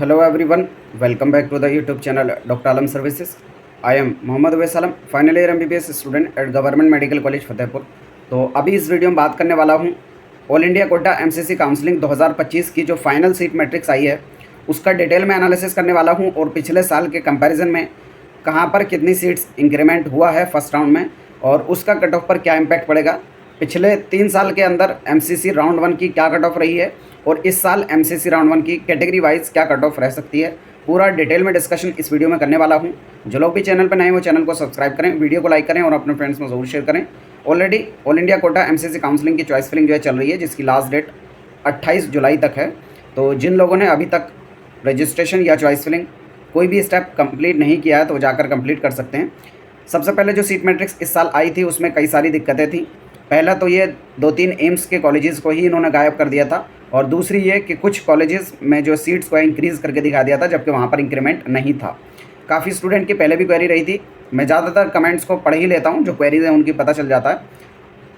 Hello everyone, welcome back to the YouTube channel Dr. Alam Services. I am Mohammad Uwais Alam, final year MBBS student at government medical college Fatehpur. तो अभी इस video में बात करने वाला हूँ all India Kota MCC counselling 2025 की जो फाइनल सीट मैट्रिक्स आई है उसका डिटेल में एनालिसिस करने वाला हूँ और पिछले साल के कंपैरिजन में कहाँ पर कितनी सीट्स इंक्रीमेंट हुआ है फर्स्ट राउंड में और उसका कट ऑफ पर क्या इम्पैक्ट पड़ेगा, पिछले 3 साल के अंदर MCC राउंड 1 की क्या कट ऑफ रही है और इस साल MCC राउंड 1 की कैटेगरी वाइज क्या कट ऑफ रह सकती है, पूरा डिटेल में डिस्कशन इस वीडियो में करने वाला हूं। जो लोग भी चैनल पर नए वो चैनल को सब्सक्राइब करें, वीडियो को लाइक करें और अपने फ्रेंड्स में ज़रूर शेयर करें। Already all India Kota MCC counselling की चॉइस फिलिंग जो है चल रही है, जिसकी लास्ट डेट 28 जुलाई तक है। तो जिन लोगों ने अभी तक रजिस्ट्रेशन या चॉइस फिलिंग कोई भी स्टेप कंप्लीट नहीं किया है तो वो जाकर कंप्लीट कर सकते हैं। सबसे पहले जो सीट मैट्रिक्स इस साल आई थी उसमें कई सारी दिक्कतें थी। पहला तो ये 2-3 एम्स के कॉलेजेस को ही इन्होंने गायब कर दिया था और दूसरी ये कि कुछ कॉलेजेस में जो सीट्स को इंक्रीज़ करके दिखा दिया था जबकि वहाँ पर इंक्रीमेंट नहीं था। काफ़ी स्टूडेंट की पहले भी क्वेरी रही थी। मैं ज़्यादातर कमेंट्स को पढ़ ही लेता हूँ, जो क्वेरीज हैं उनकी पता चल जाता है,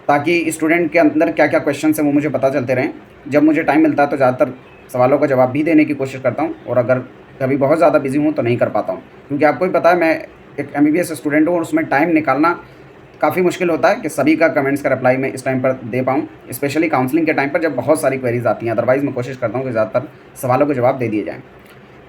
ताकि स्टूडेंट के अंदर क्या क्या क्वेश्चन हैं वो मुझे पता चलते रहें। जब मुझे टाइम मिलता है तो ज़्यादातर सवालों का जवाब भी देने की कोशिश करता हूँ और अगर कभी बहुत ज़्यादा बिजी हूँ तो नहीं कर पाता हूँ, क्योंकि आपको ही पता है मैं एक MBBS स्टूडेंट हूँ और उसमें टाइम निकालना काफ़ी मुश्किल होता है कि सभी का कमेंट्स का रिप्लाई मैं इस टाइम पर दे पाऊँ, स्पेशली काउंसलिंग के टाइम पर जब बहुत सारी क्वेरीज आती हैं। अदरवाइज़ मैं कोशिश करता हूँ कि ज़्यादातर सवालों के जवाब दे दिए जाएँ।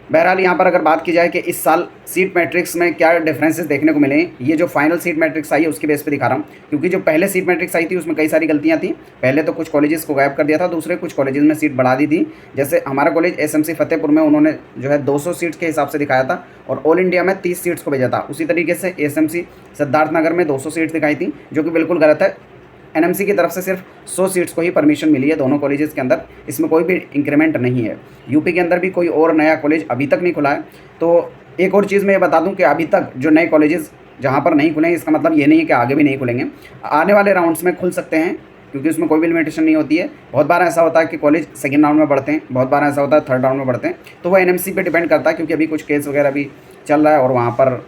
बहरहाल यहाँ पर अगर बात की जाए कि इस साल सीट मैट्रिक्स में क्या डिफरेंसेस देखने को मिले हैं, ये जो फाइनल सीट मैट्रिक्स आई है उसके बेस पे दिखा रहा हूँ, क्योंकि जो पहले सीट मैट्रिक्स आई थी उसमें कई सारी गलतियाँ थी। पहले तो कुछ कॉलेजेस को गायब कर दिया था, दूसरे कुछ कॉलेजेस में सीट बढ़ा दी थी। जैसे हमारा कॉलेज SMC फतेहपुर में उन्होंने जो है 200 सीट्स के हिसाब से दिखाया था और ऑल इंडिया में 30 सीट्स को भेजा था। उसी तरीके से SMC सिद्धार्थनगर में 200 सीट्स दिखाई थी, जो कि बिल्कुल गलत है। NMC की तरफ से सिर्फ 100 सीट्स को ही परमिशन मिली है दोनों कॉलेजेस के अंदर, इसमें कोई भी इंक्रीमेंट नहीं है। यूपी के अंदर भी कोई और नया कॉलेज अभी तक नहीं खुला है। तो एक और चीज़ मैं ये बता दूं कि अभी तक जो नए कॉलेजेस जहां पर नहीं खुले हैं, इसका मतलब ये नहीं है कि आगे भी नहीं खुलेंगे। आने वाले राउंड्स में खुल सकते हैं, क्योंकि उसमें कोई भी लिमिटेशन नहीं होती है। बहुत बार ऐसा होता है कि कॉलेज सेकेंड राउंड में बढ़ते हैं, बहुत बार ऐसा होता है थर्ड राउंड में बढ़ते हैं। तो वो NMC पे डिपेंड करता है, क्योंकि अभी कुछ केस वगैरह भी चल रहा है और वहाँ पर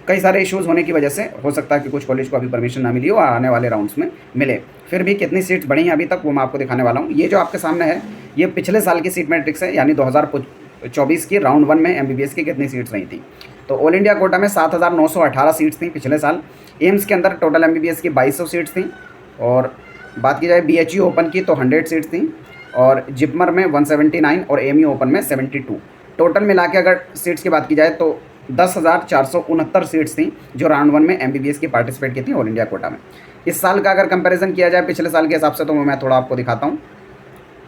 कई सारे इश्यूज़ होने की वजह से हो सकता है कि कुछ कॉलेज को अभी परमिशन ना मिली हो और आने वाले राउंड्स में मिले। फिर भी कितनी सीट्स बढ़ी हैं अभी तक वो मैं आपको दिखाने वाला हूँ। ये जो आपके सामने है ये पिछले साल की सीट मैट्रिक्स है, यानी 2024 की राउंड 1 में MBBS की कितनी सीट्स रही थी। तो ऑल इंडिया कोटा में 7,918 सीट्स थी पिछले साल। एम्स के अंदर टोटल MBBS की 2200 सीट्स थी और बात की जाए BHU ओपन की तो 100 सीट्स थी और जिपमर में 179 और AMU ओपन में 72। टोटल मिला के अगर सीट्स की बात की जाए तो 10,469 सीट्स थी जो राउंड 1 में MBBS की पार्टिसिपेट की थी ऑल इंडिया कोटा में। इस साल का अगर कंपैरिजन किया जाए पिछले साल के हिसाब से तो मैं थोड़ा आपको दिखाता हूँ।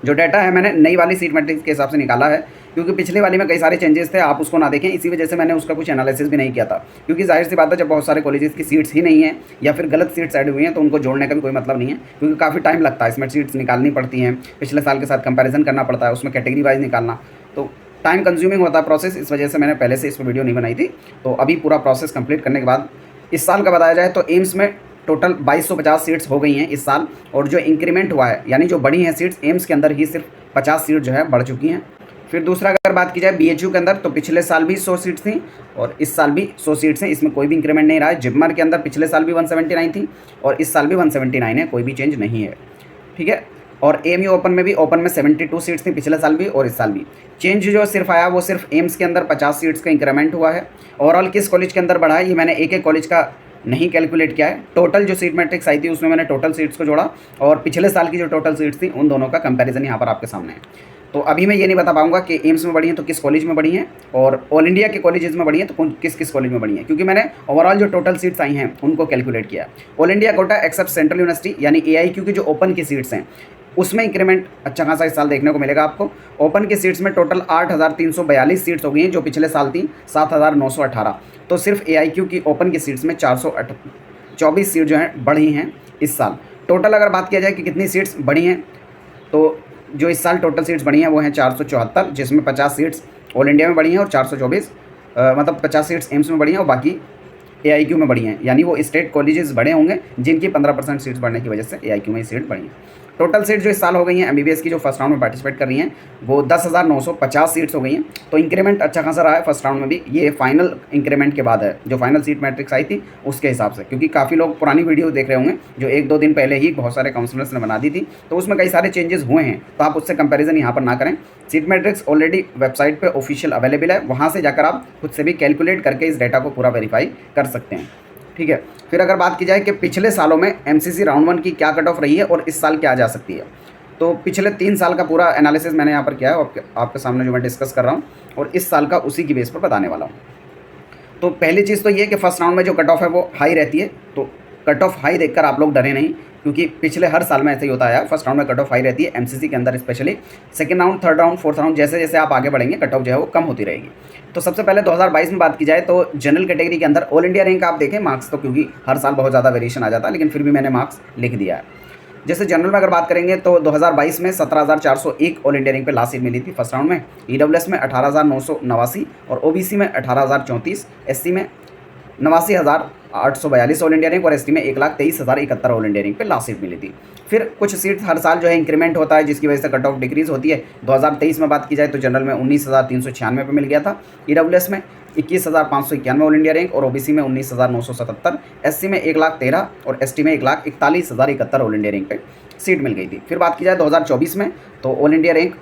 जो डाटा है मैंने नई वाली सीट मैट्रिक्स के हिसाब से निकाला है, क्योंकि पिछले वाली में कई सारे चेंजेस थे, आप उसको ना देखें, इसी वजह से मैंने उसका कुछ एनालिसिस भी नहीं किया था। क्योंकि जाहिर सी बात है जब बहुत सारे कॉलेजेस की सीट्स ही नहीं है या फिर गलत सीट्स ऐड हुई हैं तो उनको जोड़ने का भी कोई मतलब नहीं है, क्योंकि काफ़ी टाइम लगता है इसमें, सीट्स निकालनी पड़ती हैं, पिछले साल के साथ कंपेरिजन करना पड़ता है, उसमें कैटेगरी वाइज निकालना, तो टाइम कंज्यूमिंग होता है प्रोसेस। इस वजह से मैंने पहले से इस पर वीडियो नहीं बनाई थी। तो अभी पूरा प्रोसेस कंप्लीट करने के बाद इस साल का बताया जाए तो एम्स में टोटल 2250 सीट्स हो गई हैं इस साल, और जो इंक्रीमेंट हुआ है यानी जो बढ़ी हैं सीट्स एम्स के अंदर ही सिर्फ 50 सीट जो है बढ़ चुकी हैं। फिर दूसरा अगर बात की जाए BHU के अंदर तो पिछले साल भी 100 सीट्स थी और इस साल भी 100 सीट्स हैं, इसमें कोई भी इंक्रीमेंट नहीं रहा है। जिपमर के अंदर पिछले साल भी 179 थी और इस साल भी 179 है, कोई भी चेंज नहीं है, ठीक है। और AMU ओपन में भी 72 सीट्स थी पिछले साल भी और इस साल भी। चेंज जो सिर्फ आया वो सिर्फ एम्स के अंदर 50 सीट्स का इंक्रीमेंट हुआ है। ओवरऑल किस कॉलेज के अंदर बढ़ा है ये मैंने एक एक कॉलेज का नहीं कैलकुलेट किया है। टोटल जो सीट मैट्रिक्स आई थी उसमें मैंने टोटल सीट्स को जोड़ा और पिछले साल की जो टोटल सीट्स थी उन दोनों का कंपैरिजन यहाँ पर आपके सामने है। तो अभी मैं ये नहीं बता पाऊंगा कि एम्स में बढ़ी हैं तो किस कॉलेज में बढ़ी हैं और ऑल इंडिया के कॉलेजेस में बढ़ी हैं तो किस किस कॉलेज में बढ़ी हैं, क्योंकि मैंने ओवरऑल जो टोटल सीट्स आई हैं उनको कैलकुलेट किया। All India quota except central university यानी AIQ की जो ओपन की सीट्स हैं उसमें इंक्रीमेंट अच्छा खासा इस साल देखने को मिलेगा आपको। ओपन की सीट्स में टोटल 8,342 सीट्स हो गई हैं, जो पिछले साल थी 7,918। तो सिर्फ AIQ की ओपन की सीट्स में 424 सीट जो हैं बढ़ी हैं इस साल। टोटल अगर बात किया जाए कि कितनी सीट्स बढ़ी हैं तो जो इस साल टोटल सीट्स बढ़ी हैं वो हैं 474, जिसमें 50 सीट्स ऑल इंडिया में बढ़ी हैं और 424 मतलब 50 सीट्स एम्स में बढ़ी हैं और बाकी AIQ में बढ़ी हैं, यानी वो स्टेट कॉलेजेस बड़े होंगे जिनकी 15% सीट्स बढ़ने की वजह से AIQ में सीट बढ़ी हैं। टोटल सीट जो इस साल हो गई हैं MBBS की जो फर्स्ट राउंड में पार्टिसिपेट कर रही हैं वो 10,950 सीट्स हो गई हैं। तो इंक्रीमेंट अच्छा खासा रहा है फर्स्ट राउंड में भी। ये फाइनल इंक्रीमेंट के बाद है, जो फाइनल सीट मैट्रिक्स आई थी उसके हिसाब से, क्योंकि काफ़ी लोग पुरानी वीडियो देख रहे होंगे जो 1-2 दिन पहले ही बहुत सारे काउंसलर्स ने बना दी थी, तो उसमें कई सारे चेंजेस हुए हैं, तो आप उससे कंपेरिजन यहाँ पर ना करें। सीट मैट्रिक्स ऑलरेडी वेबसाइट पे ऑफिशियल अवेलेबल है, वहाँ से जाकर आप खुद से भी कैलकुलेट करके इस डेटा को पूरा वेरीफाई कर सकते हैं। ठीक है, फिर अगर बात की जाए कि पिछले सालों में MCC राउंड 1 की क्या कट ऑफ रही है और इस साल क्या जा सकती है, तो पिछले 3 साल का पूरा एनालिसिस मैंने यहाँ पर किया है और आपके सामने जो मैं डिस्कस कर रहा हूँ, और इस साल का उसी की बेस पर बताने वाला हूँ। तो पहली चीज़ तो ये कि फर्स्ट राउंड में जो कट ऑफ है वो हाई रहती है, तो कट ऑफ हाई देखकर आप लोग डरे नहीं, क्योंकि पिछले हर साल में ऐसे ही होता है। फर्स्ट राउंड में कट ऑफ हाई रहती है MCC के अंदर, specially second round, third round, fourth round जैसे जैसे आप आगे बढ़ेंगे कट ऑफ जो है वो कम होती रहेगी। तो सबसे पहले 2022 में बात की जाए तो जनरल कैटेगरी के अंदर ऑल इंडिया रैंक आप देखें, मार्क्स तो क्योंकि हर साल बहुत ज़्यादा वेरिएशन आ जाता है, लेकिन फिर भी मैंने मार्क्स लिख दिया है। जैसे जनरल में अगर बात करेंगे तो 2022 में 17,401 ऑल इंडिया रैंक पे लास्ट सीट मिली थी फर्स्ट राउंड में। EWS में 18,989 और OBC में 18,034, SC में 89,842 ऑल इंडिया रैंक और ST में 1,23,071 ऑल इंडिया रैंक पे लास्ट सीट मिली थी। फिर कुछ सीट हर साल जो है इंक्रीमेंट होता है, जिसकी वजह से कट ऑफ डिक्रीज होती है। 2023 में बात की जाए तो जनरल में 19,396 पे मिल गया था, EWS में 21,591 ऑल इंडिया रैंक और OBC में 19,977, SC में 1,13,000 और ST में 1,41,071 ऑल इंडिया रैंक पे सीट मिल गई थी। फिर बात की जाए 2024 में तो all India rank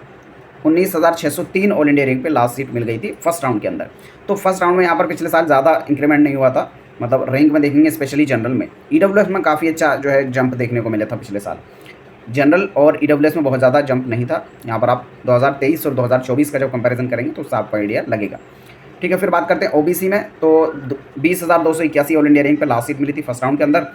19,603 all India rank पे लास्ट सीट मिल गई थी फर्स्ट राउंड के अंदर। तो फर्स्ट राउंड में यहाँ पर पिछले साल ज़्यादा इंक्रीमेंट नहीं हुआ था, मतलब रैंक में देखेंगे स्पेशली जनरल में। EWS में काफ़ी अच्छा जो है जंप देखने को मिला था पिछले साल। जनरल और EWS में बहुत ज़्यादा जंप नहीं था। यहाँ पर आप 2023 और 2024 का जब कंपैरिजन करेंगे तो उससे आपको आइडिया लगेगा। ठीक है, फिर बात करते हैं OBC में तो 20,281 ऑल इंडिया रैंक पे लास्ट सीट मिली थी फर्स्ट राउंड के अंदर,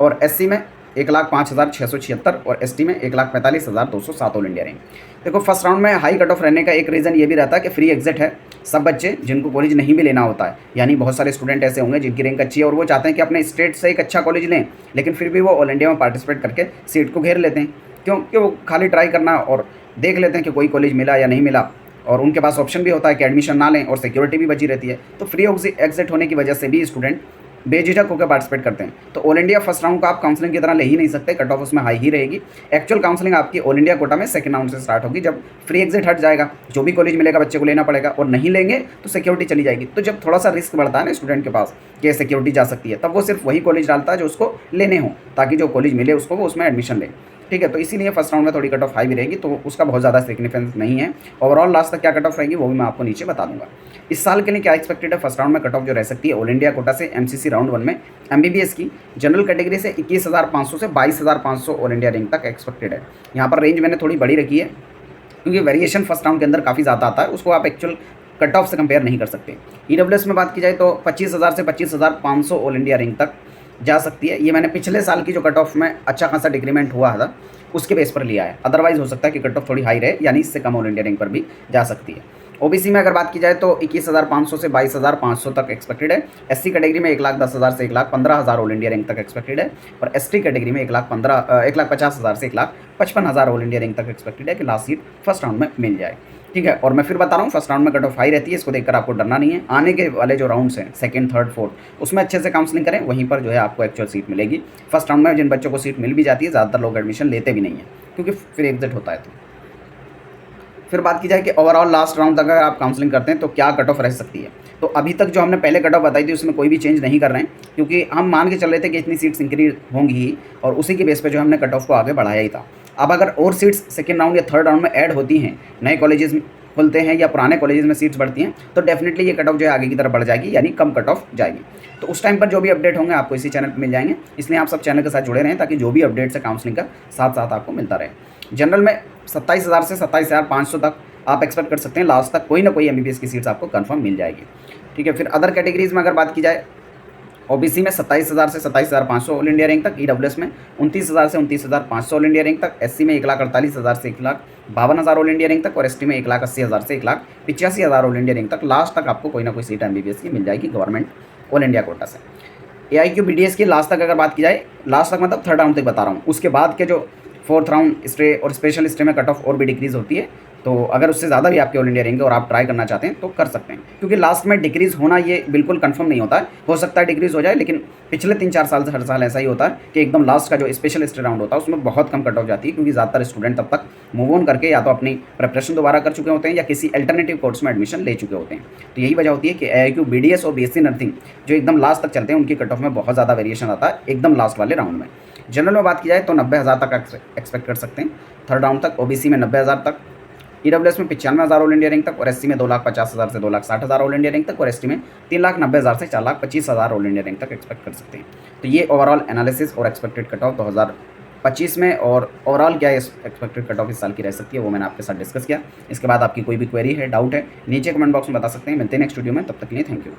और SC में 1,05,676 और ST में 1,45,207 ऑल इंडिया रैंक। देखो फर्स्ट राउंड में हाई कट ऑफ रहने का एक रीज़न ये भी रहता है कि फ्री एग्जिट है। सब बच्चे जिनको कॉलेज नहीं भी लेना होता है, यानी बहुत सारे स्टूडेंट ऐसे होंगे जिनकी रैंक अच्छी है और वो चाहते हैं कि अपने स्टेट से एक अच्छा कॉलेज लें, लेकिन फिर भी वो ऑल इंडिया में पार्टिसिपेट करके सीट को घेर लेते हैं, क्योंकि वो खाली ट्राई करना और देख लेते हैं कि कोई कॉलेज मिला या नहीं मिला, और उनके पास ऑप्शन भी होता है कि एडमिशन ना लें और सिक्योरिटी भी बची रहती है। तो फ्री एग्जिट होने की वजह से भी स्टूडेंट बेझिझक होकर पार्टिसिपेट करते हैं। तो ऑल इंडिया फर्स्ट राउंड को आप काउंसलिंग की तरह ले ही नहीं सकते, कट ऑफ उसमें हाई ही रहेगी। एक्चुअल काउंसलिंग आपकी ऑल इंडिया कोटा में सेकंड राउंड से स्टार्ट होगी, जब फ्री एग्जिट हट जाएगा, जो भी कॉलेज मिलेगा बच्चे को लेना पड़ेगा, और नहीं लेंगे तो सिक्योरिटी चली जाएगी। तो जब थोड़ा सा रिस्क बढ़ता है ना स्टूडेंट के पास कि सिक्योरिटी जा सकती है, तब वो सिर्फ वही कॉलेज डालता है जो उसको लेने हो, ताकि जो कॉलेज मिले उसको वो उसमें एडमिशन ले। ठीक है, तो इसीलिए फर्स्ट राउंड में थोड़ी कट ऑफ हाई भी रहेगी, तो उसका बहुत ज़्यादा सिग्निफिकेंस नहीं है। ओवरऑल लास्ट तक क्या कट ऑफ रहेगी वो भी मैं आपको नीचे बता दूंगा। इस साल के लिए क्या एक्सपेक्टेड है फर्स्ट राउंड में कट ऑफ जो रह सकती है ऑल इंडिया कोटा से MCC राउंड 1 में MBBS की जनरल कैटेगरी से 21,500 से 22,500 ऑल इंडिया रैंक तक एक्सपेक्टेड है। यहाँ पर रेंज मैंने थोड़ी बड़ी रखी है, क्योंकि वेरिएशन फर्स्ट राउंड के अंदर काफ़ी ज़्यादा आता है, उसको आप एक्चुअल कट ऑफ से कंपेयर नहीं कर सकते। EWS में बात की जाए तो 25,000 से 25,500 ऑल इंडिया रैंक तक जा सकती है। ये मैंने पिछले साल की जो कट ऑफ में अच्छा खासा डिक्रीमेंट हुआ था उसके बेस पर लिया है। अदरवाइज हो सकता है कि कट ऑफ थोड़ी हाई रहे, यानी इससे कम ऑल इंडिया रैंक पर भी जा सकती है। OBC में अगर बात की जाए तो 21,500 से 22,500 तक एक्सपेक्टेड है। SC कैटेगरी में 1,10,000 से 1,15,000 ऑल इंडिया रैंक तक एक्सपेक्टेड है, और ST कैटेगरी में 1,50,000 से 1,55,000 ऑल इंडिया रैंक तक एक्सपेक्टेड है कि लास्ट सीट फर्स्ट राउंड में मिल जाए। ठीक है, और मैं फिर बता रहा हूँ फर्स्ट राउंड में कट ऑफ हाई रहती है, इसको देखकर आपको डरना नहीं है। आने के वाले जो राउंड्स हैं सेकंड, थर्ड, फोर्थ, उसमें अच्छे से काउंसलिंग करें, वहीं पर जो है आपको एक्चुअल सीट मिलेगी। फर्स्ट राउंड में जिन बच्चों को सीट मिल भी जाती है, ज़्यादातर लोग एडमिशन लेते भी नहीं है, क्योंकि फिर एग्जिट होता है। तो फिर बात की जाए कि ओवरऑल लास्ट राउंड तक अगर आप काउंसलिंग करते हैं तो क्या कट ऑफ रह सकती है, तो अभी तक जो हमने पहले कट ऑफ बताई थी उसमें कोई भी चेंज नहीं कर रहे हैं, क्योंकि हम मान के चल रहे थे कि इतनी सीट्स इंक्रीज होंगी ही, और उसी के बेस पे जो हमने कट ऑफ को आगे बढ़ाया ही था। अब अगर और सीट्स सेकेंड राउंड या थर्ड राउंड में ऐड होती हैं, नए कॉलेजेस खुलते हैं या पुराने कॉलेजेस में सीट्स बढ़ती हैं, तो डेफिनेटली ये कट ऑफ जो है आगे की तरफ बढ़ जाएगी, यानी कम कट ऑफ जाएगी। तो उस टाइम पर जो भी अपडेट होंगे आपको इसी चैनल पर मिल जाएंगे, इसलिए आप सब चैनल के साथ जुड़े रहें, ताकि जो भी अपडेट्स है काउंसलिंग का साथ साथ आपको मिलता रहे। जनरल में 27,000 से 27,500 तक आप एक्सपेक्ट कर सकते हैं, लास्ट तक कोई ना कोई MBBS की सीट्स आपको कंफर्म मिल जाएगी। ठीक है, फिर अदर कैटेगरीज में अगर बात की जाए, OBC में 27,000 से 27,500 ऑल इंडिया रैंक तक, EWS में 29,000 से 29,500 ऑल इंडिया रैंक तक, SC में 1,48,000 से 1,52,000 ऑल इंडिया रैंक तक, और ST में 1,80,000 से 1,85,000 ऑल इंडिया रैंक तक। लास्ट तक आपको कोई ना कोई सीट MBBS की मिल जाएगी गवर्नमेंट ऑल इंडिया कोटा से। AIQ BDS की लास्ट तक अगर बात की जाए, लास्ट तक मतलब थर्ड राउंड तक बता रहा हूँ, उसके बाद के जो फोर्थ राउंड स्टे और स्पेशल स्टे में कट ऑफ और भी डिक्रीज़ होती है, तो अगर उससे ज़्यादा भी आपके ऑल इंडिया रहेंगे और आप ट्राई करना चाहते हैं तो कर सकते हैं, क्योंकि लास्ट में डिक्रीज़ होना ये बिल्कुल कंफर्म नहीं होता है। हो सकता है डिक्रीज़ हो जाए, लेकिन पिछले 3-4 साल से हर साल ऐसा ही होता है कि एकदम लास्ट का जो स्पेशलिस्ट राउंड होता है उसमें बहुत कम कट ऑफ जाती है, क्योंकि ज़्यादातर स्टूडेंट तब तक मूव ऑन करके या तो अपनी प्रिपरेशन दोबारा कर चुके होते हैं या किसी अल्टरनेटिव कोर्स में एडमिशन ले चुके होते हैं। तो यही वजह होती है कि AIQ, BDS और BSc नर्सिंग जो एकदम लास्ट तक चलते हैं उनकी कट ऑफ में बहुत ज़्यादा वेरिएशन आता है एकदम लास्ट वाले राउंड में। जनरल में बात की जाए तो 90,000 तक एक्सपेक्ट कर सकते हैं थर्ड राउंड तक, OBC में 90,000 तक, EWS में 95,000 ऑल इंडिया रैंक तक और SC में 2,50,000 से 2,60,000 ऑल इंडिया रैंक तक और ST में 3,90,000 से 4,25,000 ऑल इंडिया रैंक तक एक्सपेक्ट कर सकते हैं। तो ये ओवरऑल एनालिसिस और एक्सपेक्टेड कट ऑफ 2025 में और ओवरऑल क्या एक्सपेक्टेड कट ऑफ इस साल की रह सकती है वो मैंने आपके साथ डिस्कस किया। इसके बाद आपकी कोई भी क्वेरी है, डाउट है, नीचे कमेंट बॉक्स में बता सकते हैं। मिलते हैं नेक्स्ट वीडियो में, तब तक के लिए थैंक यू।